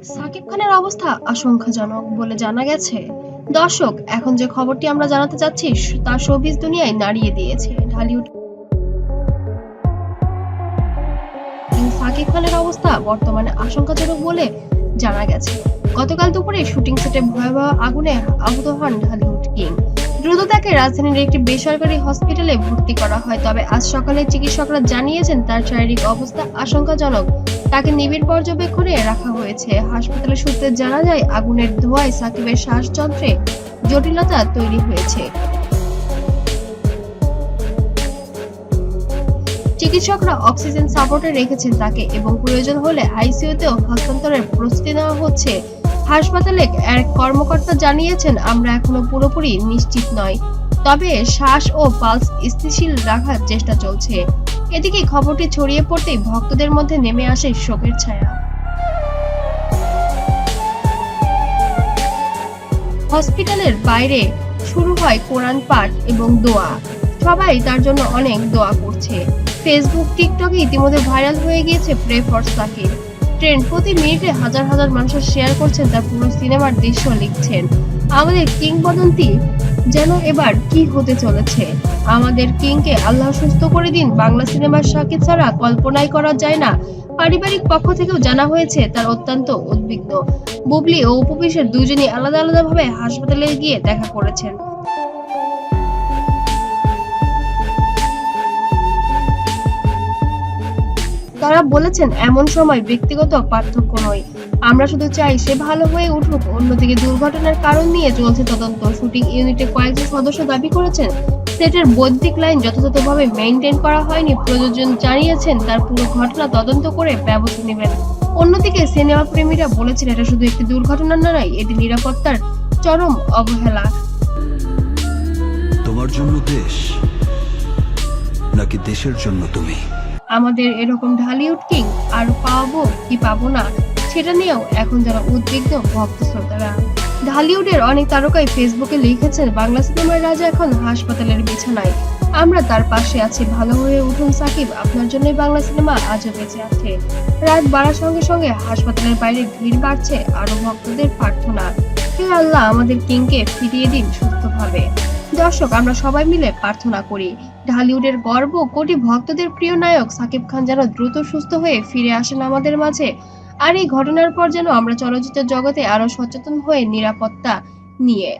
সাকিব খানের অবস্থা আশঙ্কাজনক বলে জানা গেছে। দর্শক, এখন যে খবরটি আমরা জানাতে যাচ্ছি তা শোবিজ দুনিয়ায় নাড়িয়ে দিয়েছে। ঢালিউড কিং সাকিব খানের অবস্থা বর্তমানে আশঙ্কাজনক বলে জানা গেছে। গতকাল দুপুরে শুটিং সেটে ভয়াবহ আগুনে আহত হন ঢালিউড কিং। দ্রুত তাকে রাজধানীর একটি বেসরকারি হসপিটালে ভর্তি করা হয়, তবে আজ সকালে চিকিৎসকরা জানিয়েছেন তার শারীরিক অবস্থা আশঙ্কাজনক। তাকে নিবিড় পর্যবেক্ষণে রাখা হয়েছে। হাসপাতালের সূত্রে জানা যায়, আগুনের ধোঁয়ায় সাকিবের শ্বাসযন্ত্রে জটিলতা তৈরি হয়েছে। চিকিৎসকরা অক্সিজেন সাপোর্টে রেখেছেন তাকে এবং প্রয়োজন হলে আইসিইউতেও হস্তান্তরের প্রস্তুতি নেওয়া হচ্ছে। হাসপাতালের এক কর্মকর্তা জানিয়েছেন, আমরা এখনো পুরোপুরি নিশ্চিত নই, তবে শ্বাস ও পালস স্থিতিশীল রাখার চেষ্টা চলছে। এদিকে খবরটি ছড়িয়ে পড়তেই ভক্তদের মধ্যে নেমে আসে শোকের ছায়া। হসপিটালের বাইরে শুরু হয় কোরআন পাঠ এবং দোয়া। সবাই তার জন্য অনেক দোয়া করছে। ফেসবুক, টিকটকে ইতিমধ্যে ভাইরাল হয়ে গিয়েছে প্রে ফর সাকিব ট্রেন্ড। প্রতি মিনিটে হাজার হাজার মানুষ শেয়ার করছেন তার পুরো সিনেমার দৃশ্য, লিখছেন, আমাদের কিংবদন্তি যেন এবার কি হতে চলেছে। আমাদের কিংকে আল্লাহ সুস্থ করে দিন। বাংলা সিনেমার সাকিব ছাড়া কল্পনাই করা যায় না। পারিবারিক পক্ষ থেকেও জানা হয়েছে তার অত্যন্ত উদ্বিগ্ন। বুবলি ও অপু বিশ্বাস দুজনই আলাদা আলাদা ভাবে হাসপাতালে গিয়ে দেখা করেছেন। তারা বলেছেন, এমন সময় ব্যক্তিগত পার্থক্য নয়, আমরা শুধু চাই সে ভালো হয়ে উঠুক। অন্যদিকে দুর্ঘটনার কারণ নিয়ে চলছে তদন্ত। শুটিং ইউনিটে কয়েকজন সদস্য দাবি করেছেন সেটের বৈদ্যুতিক লাইন যথাযথভাবে মেইনটেইন করা হয়নি। প্রযোজক জানিয়েছেন তার পুরো ঘটনা তদন্ত করে ব্যবস্থা নেবেন। অন্যদিকে সিনেমা প্রেমীরা বলেছেন, এটা শুধু একটি দুর্ঘটনা নয়, এটি নিরাপত্তার চরম অবহেলা। তোমার জন্য দেশ নাকি দেশের জন্য তুমি? আমাদের এরকম ঢালিউড কিং আর পাবো কি পাবো না সেটা নিয়েও এখন যারা উদ্বিগ্ন ভক্ত শ্রোতারা। ঢালিউডের অনেক তারকাই ফেসবুকে লিখেছেন, বাংলা সিনেমার রাজা এখন হাসপাতালের বিছানায়, আমরা তার পাশে আছি। ভালো হয়ে উঠুন সাকিব, আপনার জন্যই বাংলা সিনেমা আজও বেঁচে আছে। রাত বাড়ার সঙ্গে সঙ্গে হাসপাতালের বাইরে ভিড় বাড়ছে, আরো ভক্তদের প্রার্থনা, হে আল্লাহ আমাদের কিংকে ফিরিয়ে দিন সুস্থভাবে। দর্শক, আমরা সবাই মিলে প্রার্থনা করি ঢালিউডের গর্ব, কোটি ভক্তদের প্রিয় নায়ক সাকিব খান যেন দ্রুত সুস্থ হয়ে ফিরে আসেন আমাদের মাঝে। আর এই ঘটনার পর যেন আমরা চলচ্চিত্র জগতে আরো সচেতন হয়ে নিরাপত্তা নিয়ে